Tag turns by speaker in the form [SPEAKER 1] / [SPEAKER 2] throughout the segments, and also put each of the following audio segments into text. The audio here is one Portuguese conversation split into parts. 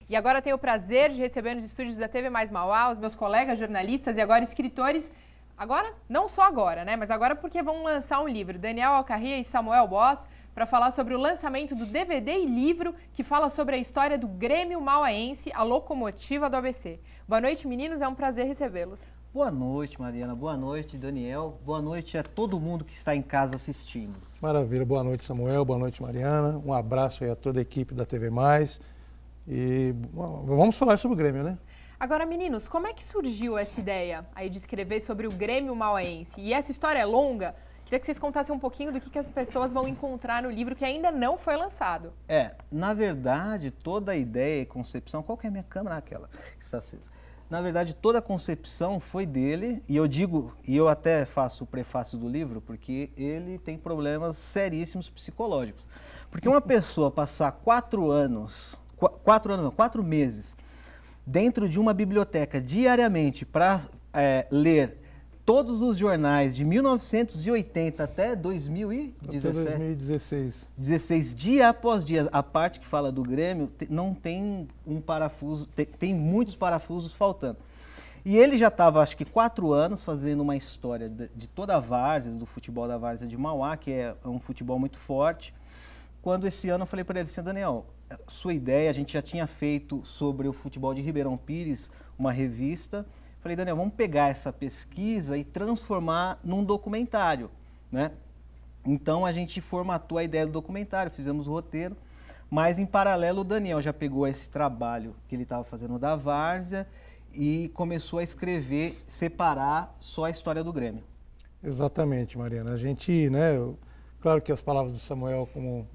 [SPEAKER 1] E agora eu tenho o prazer de receber nos estúdios da TV Mais Mauá os meus colegas jornalistas e agora escritores. Agora, não só agora, né? Mas agora porque vão lançar um livro, Daniel Alcarria e Samuel Boss, para falar sobre o lançamento do DVD e livro que fala sobre a história do Grêmio Mauaense, a locomotiva do ABC. Boa noite, meninos, é um prazer recebê-los.
[SPEAKER 2] Boa noite, Mariana. Boa noite, Daniel. Boa noite a todo mundo que está em casa assistindo.
[SPEAKER 3] Maravilha. Boa noite, Samuel. Boa noite, Mariana. Um abraço aí a toda a equipe da TV Mais. E vamos falar sobre o Grêmio, né?
[SPEAKER 1] Agora, meninos, como é que surgiu essa ideia aí de escrever sobre o Grêmio Mauaense? E essa história é longa? Queria que vocês contassem um pouquinho do que as pessoas vão encontrar no livro que ainda não foi lançado.
[SPEAKER 2] Na verdade, toda a ideia e concepção... Qual que é a minha câmera? Aquela que está acesa. Na verdade, toda a concepção foi dele, e eu até faço o prefácio do livro, porque ele tem problemas seríssimos psicológicos. Porque uma pessoa passar 4 meses dentro de uma biblioteca diariamente para ler todos os jornais de 1980 até 2016, dia após dia, a parte que fala do Grêmio não tem um parafuso, tem muitos parafusos faltando. E ele já estava, acho que 4 anos, fazendo uma história de toda a várzea, do futebol da várzea de Mauá, que é um futebol muito forte. Quando esse ano eu falei para ele assim, Daniel, sua ideia, a gente já tinha feito sobre o futebol de Ribeirão Pires, uma revista. Falei, Daniel, vamos pegar essa pesquisa e transformar num documentário, né? Então a gente formatou a ideia do documentário, fizemos o roteiro, mas em paralelo o Daniel já pegou esse trabalho que ele estava fazendo da várzea e começou a escrever, separar só a história do Grêmio.
[SPEAKER 3] Exatamente, Mariana. A gente, né, claro que as palavras do Samuel, como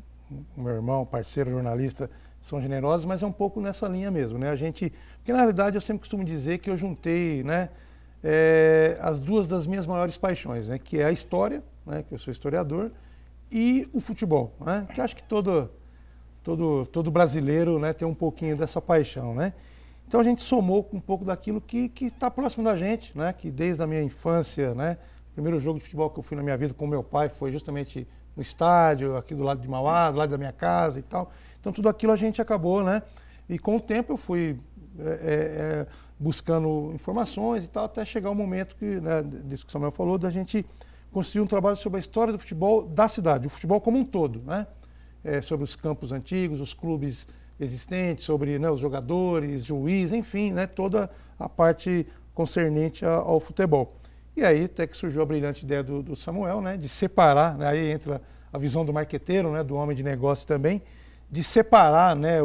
[SPEAKER 3] meu irmão, parceiro, jornalista, são generosas, mas é um pouco nessa linha mesmo, né? Porque na realidade eu sempre costumo dizer que eu juntei, né, as duas das minhas maiores paixões, né, que é a história, né, que eu sou historiador, e o futebol, né, que acho que todo brasileiro, né, tem um pouquinho dessa paixão, né? Então a gente somou um pouco daquilo que está próximo da gente, né, que desde a minha infância, né, o primeiro jogo de futebol que eu fui na minha vida com meu pai foi justamente no estádio, aqui do lado de Mauá, do lado da minha casa e tal. Então tudo aquilo a gente acabou, né? E com o tempo eu fui buscando informações e tal, até chegar o momento que, né, disso que o Samuel falou, da gente construir um trabalho sobre a história do futebol da cidade, o futebol como um todo, né? Sobre os campos antigos, os clubes existentes, sobre, né, os jogadores, juiz, enfim, né, toda a parte concernente ao futebol. E aí até que surgiu a brilhante ideia do Samuel, né, de separar, né, aí entra a visão do marqueteiro, né, do homem de negócio também, de separar, né,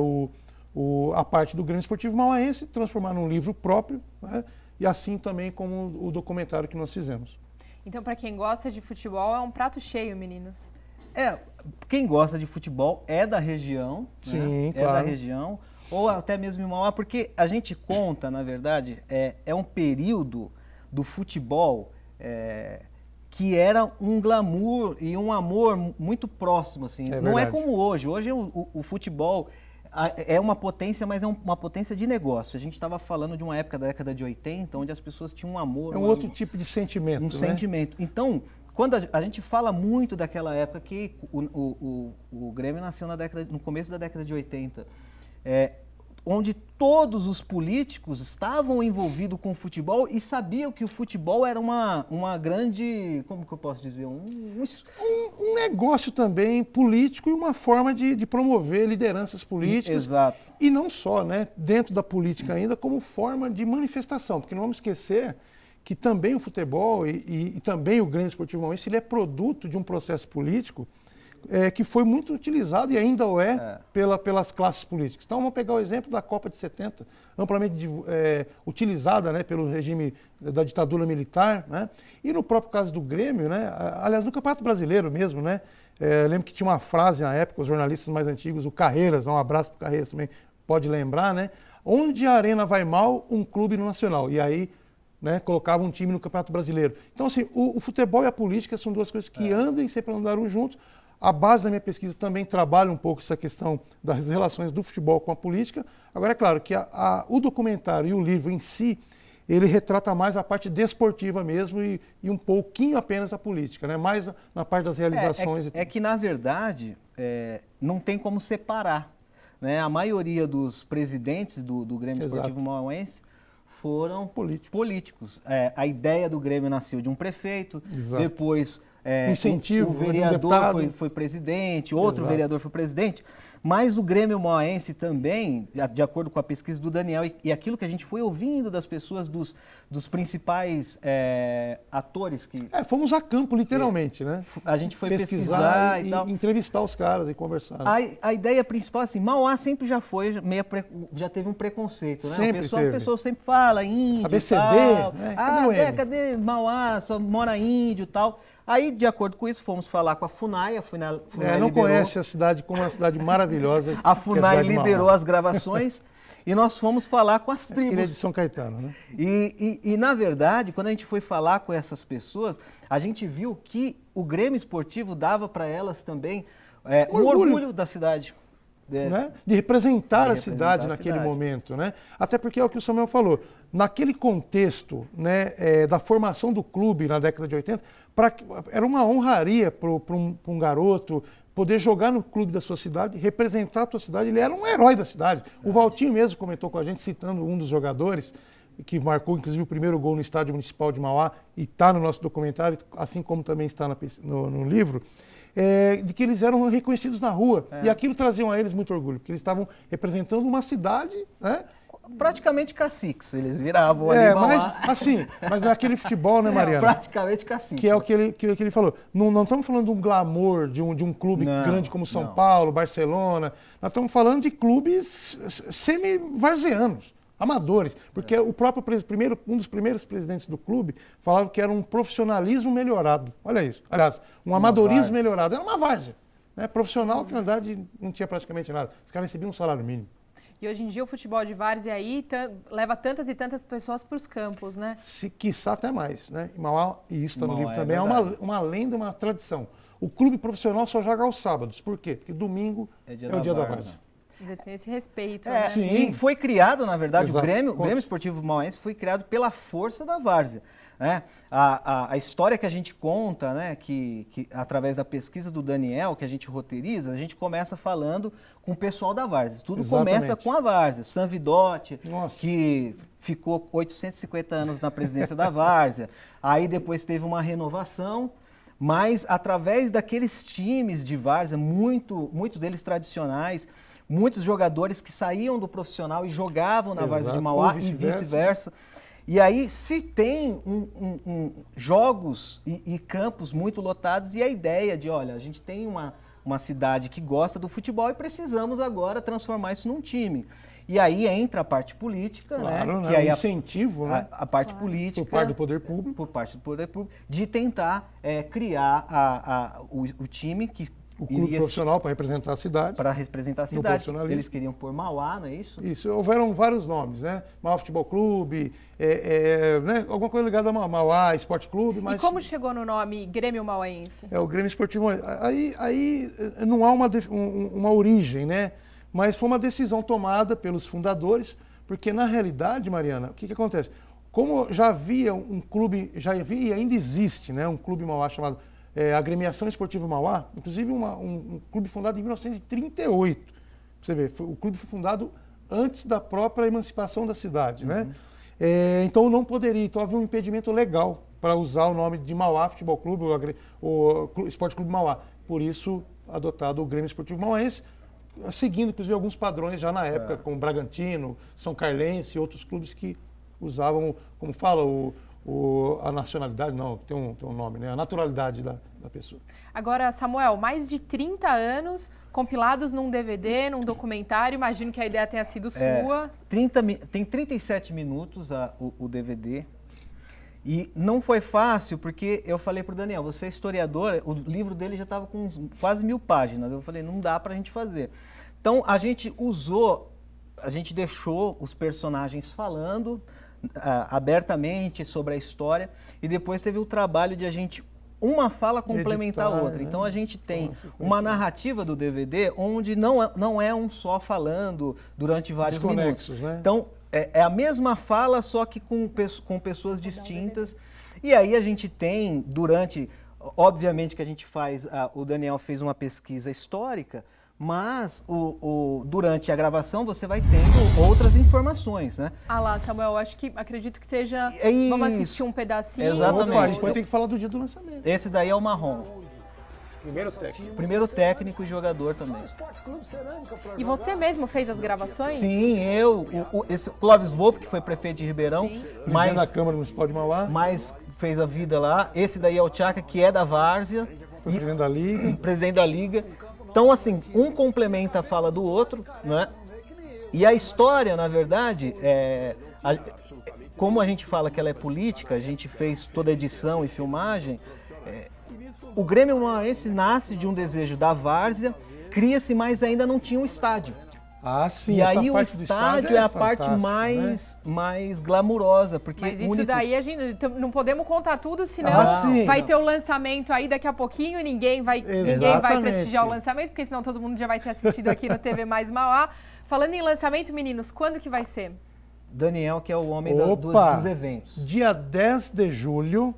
[SPEAKER 3] a parte do Grêmio Esportivo Mauaense, transformar num livro próprio, né, e assim também como o documentário que nós fizemos.
[SPEAKER 1] Então, para quem gosta de futebol, é um prato cheio, meninos.
[SPEAKER 2] Quem gosta de futebol é da região,
[SPEAKER 3] sim,
[SPEAKER 2] né?
[SPEAKER 3] Claro.
[SPEAKER 2] É da região, ou até mesmo em Mauá, porque a gente conta, na verdade, é um período do futebol que era um glamour e um amor muito próximo, assim. Não é como hoje. Hoje o futebol é uma potência, mas é uma potência de negócio. A gente estava falando de uma época da década de 80, onde as pessoas tinham um amor.
[SPEAKER 3] Outro tipo de sentimento,
[SPEAKER 2] né? Sentimento. Então, quando a gente fala muito daquela época que o Grêmio nasceu no começo da década de 80, onde todos os políticos estavam envolvidos com o futebol e sabiam que o futebol era uma grande, como que eu posso dizer,
[SPEAKER 3] um negócio também político e uma forma de promover lideranças políticas.
[SPEAKER 2] Exato.
[SPEAKER 3] E não só, né, dentro da política ainda, como forma de manifestação, porque não vamos esquecer que também o futebol e também o Grêmio Esportivo Mauaense, ele é produto de um processo político que foi muito utilizado e ainda o pelas classes políticas. Então vamos pegar o exemplo da Copa de 70, amplamente utilizada, né, pelo regime da ditadura militar, né? E no próprio caso do Grêmio, né, aliás, no Campeonato Brasileiro mesmo, né, eu lembro que tinha uma frase na época, os jornalistas mais antigos, o Carreiras, um abraço para o Carreiras também, pode lembrar, né? Onde a arena vai mal, um clube no Nacional. E aí, né, colocava um time no Campeonato Brasileiro. Então, assim, o futebol e a política são duas coisas que andam e sempre andaram juntos. A base da minha pesquisa também trabalha um pouco essa questão das relações do futebol com a política. Agora, é claro que o documentário e o livro em si, ele retrata mais a parte desportiva mesmo e um pouquinho apenas da política, né? Mais na parte das realizações.
[SPEAKER 2] Que, na verdade, não tem como separar. né, a maioria dos presidentes do Grêmio
[SPEAKER 3] Exato.
[SPEAKER 2] Esportivo Mauáense foram
[SPEAKER 3] Político.
[SPEAKER 2] políticos. A ideia do Grêmio nasceu de um prefeito,
[SPEAKER 3] Exato.
[SPEAKER 2] depois
[SPEAKER 3] Incentivo,
[SPEAKER 2] o
[SPEAKER 3] de um
[SPEAKER 2] vereador
[SPEAKER 3] deputado.
[SPEAKER 2] foi presidente, outro
[SPEAKER 3] Exato.
[SPEAKER 2] vereador foi presidente, mas o Grêmio Mauáense também, de acordo com a pesquisa do Daniel e aquilo que a gente foi ouvindo das pessoas, dos principais atores que
[SPEAKER 3] Fomos a campo, literalmente, né?
[SPEAKER 2] a gente foi pesquisar e tal.
[SPEAKER 3] entrevistar os caras e conversar.
[SPEAKER 2] A ideia principal, assim, Mauá sempre já foi, já teve um preconceito, né?
[SPEAKER 3] Sempre
[SPEAKER 2] A
[SPEAKER 3] teve.
[SPEAKER 2] pessoa sempre fala índio
[SPEAKER 3] ABCD,
[SPEAKER 2] tal.
[SPEAKER 3] né? Cadê o M?
[SPEAKER 2] Cadê Mauá, só mora índio e tal. Aí, de acordo com isso, fomos falar com a FUNAI,
[SPEAKER 3] Não
[SPEAKER 2] liberou,
[SPEAKER 3] conhece a cidade como uma cidade maravilhosa.
[SPEAKER 2] a
[SPEAKER 3] que é
[SPEAKER 2] FUNAI
[SPEAKER 3] cidade de
[SPEAKER 2] liberou
[SPEAKER 3] Mauá.
[SPEAKER 2] as gravações e nós fomos falar com as
[SPEAKER 3] Ele é de
[SPEAKER 2] tribos.
[SPEAKER 3] São Caetano, né?
[SPEAKER 2] E, na verdade, quando a gente foi falar com essas pessoas, a gente viu que o Grêmio Esportivo dava para elas também um orgulho da cidade.
[SPEAKER 3] Né? De representar
[SPEAKER 2] De
[SPEAKER 3] a cidade
[SPEAKER 2] representar a
[SPEAKER 3] naquele
[SPEAKER 2] cidade.
[SPEAKER 3] momento, né? Até porque é o que o Samuel falou, naquele contexto, né, da formação do clube na década de 80, era uma honraria para um garoto poder jogar no clube da sua cidade, representar a sua cidade, ele era um herói da cidade. O Valtinho mesmo comentou com a gente, citando um dos jogadores, que marcou inclusive o primeiro gol no Estádio Municipal de Mauá, e está no nosso documentário, assim como também está no livro, de que eles eram reconhecidos na rua. E aquilo traziam a eles muito orgulho, porque eles estavam representando uma cidade, né?
[SPEAKER 2] Praticamente caciques, eles viravam ali Mauá.
[SPEAKER 3] Mas naquele futebol, né, Mariana?
[SPEAKER 2] Praticamente caciques.
[SPEAKER 3] Que é o que ele falou. Não estamos falando de um glamour de um clube grande como São Paulo, Barcelona. Nós estamos falando de clubes semi-varzianos, amadores. Porque o próprio um dos primeiros presidentes do clube falava que era um profissionalismo melhorado. Olha isso. Aliás, um amadorismo melhorado. Era uma várzea. Né? Profissional que, na verdade, não tinha praticamente nada. Os caras recebiam um salário mínimo.
[SPEAKER 1] E hoje em dia o futebol de várzea aí leva tantas e tantas pessoas para os campos, né?
[SPEAKER 3] Se quiçá até mais, né? Em Mauá, e isso está no livro também,
[SPEAKER 2] verdade.
[SPEAKER 3] uma lenda, uma tradição. O clube profissional só joga aos sábados. Por quê? Porque domingo é o dia da várzea.
[SPEAKER 1] Quer dizer, tem esse respeito, né?
[SPEAKER 3] Sim.
[SPEAKER 2] E foi criado, na verdade,
[SPEAKER 3] Exato.
[SPEAKER 2] o Grêmio Esportivo Mauáense foi criado pela força da várzea. Né? A história que a gente conta, né, que através da pesquisa do Daniel, que a gente roteiriza, a gente começa falando com o pessoal da várzea. Tudo começa com a várzea. Sam Vidotti, que ficou 850 anos na presidência da várzea. Aí depois teve uma renovação, mas através daqueles times de várzea, muitos deles tradicionais, muitos jogadores que saíam do profissional e jogavam na várzea de Mauá e vice-versa. E aí se tem jogos e campos muito lotados e a ideia de, olha, a gente tem uma cidade que gosta do futebol e precisamos agora transformar isso num time. E aí entra a parte política,
[SPEAKER 3] claro,
[SPEAKER 2] né? Que aí
[SPEAKER 3] incentivo, né?
[SPEAKER 2] A parte política.
[SPEAKER 3] Por parte do poder público.
[SPEAKER 2] Por parte do poder público, de tentar criar o time que...
[SPEAKER 3] O clube profissional para representar a cidade.
[SPEAKER 2] Para representar a cidade. Eles queriam pôr Mauá, não é isso?
[SPEAKER 3] Isso, houveram vários nomes, né? Mauá Futebol Clube, né? Alguma coisa ligada a Mauá Esporte Clube. Mas...
[SPEAKER 1] E como chegou no nome Grêmio Mauáense?
[SPEAKER 3] É o Grêmio Esportivo Mauáense. Aí não há uma origem, né? Mas foi uma decisão tomada pelos fundadores, porque na realidade, Mariana, o que acontece? Como já havia um clube, e ainda existe, né? Um clube Mauá chamado Agremiação Esportiva Mauá, inclusive um clube fundado em 1938. Você vê, o clube foi fundado antes da própria emancipação da cidade, né? Então não poderia, então havia um impedimento legal para usar o nome de Mauá Futebol Clube, o Esporte Clube Mauá. Por isso, adotado o Grêmio Esportivo Mauáense, seguindo, inclusive, alguns padrões já na época, como Bragantino, São Carlense e outros clubes que usavam, como fala, a nacionalidade, não, tem um nome, né? A naturalidade da pessoa.
[SPEAKER 1] Agora, Samuel, mais de 30 anos compilados num DVD, num documentário, imagino que a ideia tenha sido sua.
[SPEAKER 2] Tem 37 minutos o DVD. E não foi fácil, porque eu falei para o Daniel, você é historiador, o livro dele já estava com quase 1000 páginas. Eu falei, não dá para a gente fazer. Então, a gente deixou os personagens falando abertamente sobre a história e depois teve o trabalho de a gente uma fala complementar a outra. Né? Então a gente tem uma narrativa do DVD onde não é um só falando durante vários minutos.
[SPEAKER 3] Né?
[SPEAKER 2] Então é a mesma fala, só que com pessoas distintas. E aí a gente tem obviamente que a gente o Daniel fez uma pesquisa histórica, Mas durante a gravação você vai tendo outras informações, né?
[SPEAKER 1] Ah lá, Samuel, acredito que seja...
[SPEAKER 2] É isso.
[SPEAKER 1] Vamos assistir um pedacinho.
[SPEAKER 2] Exatamente.
[SPEAKER 3] Opa, a gente vai ter que falar do dia do lançamento.
[SPEAKER 2] Esse daí é o marrom. Primeiro técnico e jogador também.
[SPEAKER 1] E você mesmo fez as gravações?
[SPEAKER 2] Sim, esse Clóvis Volpe, que foi prefeito de Ribeirão,
[SPEAKER 3] Presidente da Câmara Municipal de Mauá.
[SPEAKER 2] mas fez a vida lá. Esse daí é o Tchaka, que é da Várzea.
[SPEAKER 3] Foi presidente da Liga.
[SPEAKER 2] Presidente da Liga. Então, assim, um complementa a fala do outro, né? E a história, na verdade, como a gente fala que ela é política, a gente fez toda a edição e filmagem, o Grêmio Mauáense nasce de um desejo da Várzea, cria-se, mas ainda não tinha um estádio.
[SPEAKER 3] Ah, sim.
[SPEAKER 2] E aí o
[SPEAKER 3] parte do
[SPEAKER 2] estádio é a parte
[SPEAKER 3] fantástica,
[SPEAKER 2] mais glamurosa, porque
[SPEAKER 1] Mas isso daí a gente não podemos contar tudo, senão
[SPEAKER 3] sim.
[SPEAKER 1] vai ter o lançamento aí daqui a pouquinho, ninguém vai prestigiar o lançamento, porque senão todo mundo já vai ter assistido aqui no TV Mais Mauá. Falando em lançamento, meninos, quando que vai ser?
[SPEAKER 2] Daniel, que é o homem dos eventos.
[SPEAKER 3] Dia 10 de julho,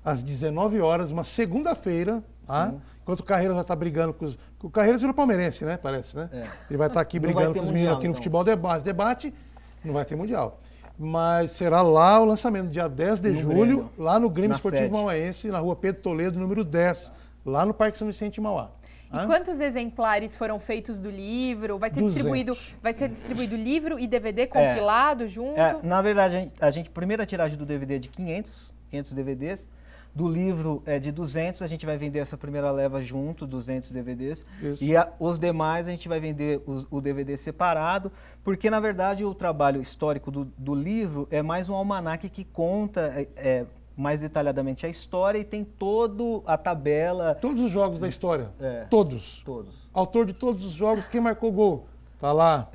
[SPEAKER 3] às 19 horas, uma segunda-feira, tá? Enquanto o Carreiras vai estar brigando com os... O Carreiras virou palmeirense, né? Parece, né? Ele vai estar aqui brigando com os meninos aqui no Futebol Debate. Não vai ter Mundial. Mas será lá o lançamento, dia 10 de julho, lá no Grêmio Esportivo Mauáense, na rua Pedro Toledo, número 10, lá no Parque São Vicente, Mauá.
[SPEAKER 1] E quantos exemplares foram feitos do livro? Vai ser
[SPEAKER 3] 200.
[SPEAKER 1] distribuído livro e DVD compilado junto?
[SPEAKER 2] Na verdade, primeira tiragem do DVD é de 500 DVDs. Do livro é de 200, a gente vai vender essa primeira leva junto, 200 DVDs. Isso. E os demais a gente vai vender o DVD separado, porque na verdade o trabalho histórico do livro é mais um almanaque que conta mais detalhadamente a história e tem toda a tabela.
[SPEAKER 3] Todos os jogos da história. Todos. Autor de todos os jogos, quem marcou gol, tá lá.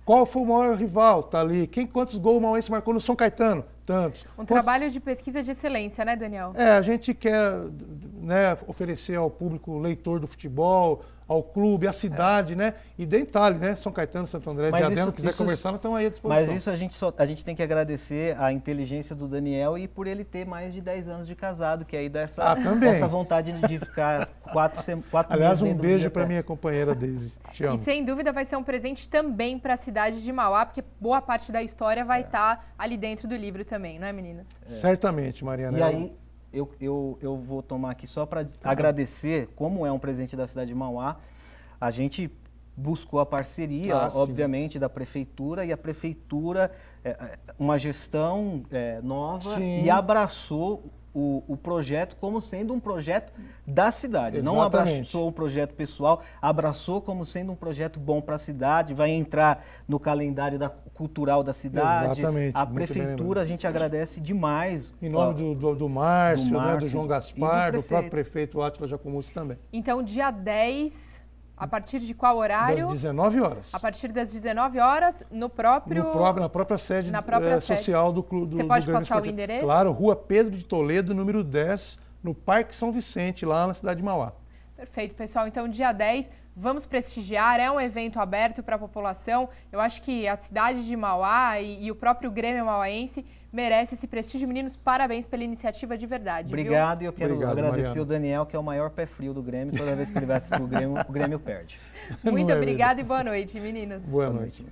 [SPEAKER 3] Qual foi o maior rival, tá ali. Quantos gols o Mauáense marcou no São Caetano? Tantos.
[SPEAKER 1] Trabalho de pesquisa de excelência, né, Daniel?
[SPEAKER 3] A gente quer, né, oferecer ao público leitor do futebol, ao clube, à cidade, né? E detalhe, né? São Caetano, Santo André, Diadema, quiser conversar, nós estamos aí à disposição.
[SPEAKER 2] Mas isso a gente tem que agradecer a inteligência do Daniel e por ele ter mais de 10 anos de casado, que aí dá essa vontade de ficar 4
[SPEAKER 3] Aliás,
[SPEAKER 2] meses
[SPEAKER 3] um beijo para minha companheira Deise. Te amo.
[SPEAKER 1] E sem dúvida vai ser um presente também para a cidade de Mauá, porque boa parte da história vai estar ali dentro do livro também, não é, meninas?
[SPEAKER 3] Certamente, Mariana.
[SPEAKER 2] E aí, eu vou tomar aqui só para agradecer, como é um presente da cidade de Mauá, a gente buscou a parceria, obviamente, da prefeitura, e a prefeitura, uma gestão nova, e abraçou o projeto como sendo um projeto da cidade. Exatamente. Não abraçou um projeto pessoal, abraçou como sendo um projeto bom para a cidade, vai entrar no calendário cultural da cidade.
[SPEAKER 3] Exatamente.
[SPEAKER 2] A prefeitura, a gente agradece demais.
[SPEAKER 3] Em nome do Márcio, né, do João Gaspar, do próprio prefeito Átila Jacomuzzi também.
[SPEAKER 1] Então, dia 10... A partir de qual horário?
[SPEAKER 3] Das 19 horas.
[SPEAKER 1] A partir das 19 horas, na própria sede
[SPEAKER 3] social do clube.
[SPEAKER 1] Você pode passar o endereço?
[SPEAKER 3] Claro, Rua Pedro de Toledo, número 10, no Parque São Vicente, lá na cidade de Mauá.
[SPEAKER 1] Perfeito, pessoal. Então, dia 10, vamos prestigiar. É um evento aberto para a população. Eu acho que a cidade de Mauá e o próprio Grêmio Mauáense merece esse prestígio. Meninos, parabéns pela iniciativa de verdade.
[SPEAKER 2] Obrigado, e eu quero agradecer
[SPEAKER 3] Mariana.
[SPEAKER 2] o Daniel, que é o maior pé frio do Grêmio. Toda vez que ele vai assistir o Grêmio perde.
[SPEAKER 1] Muito obrigada e boa noite, meninos.
[SPEAKER 3] Boa noite.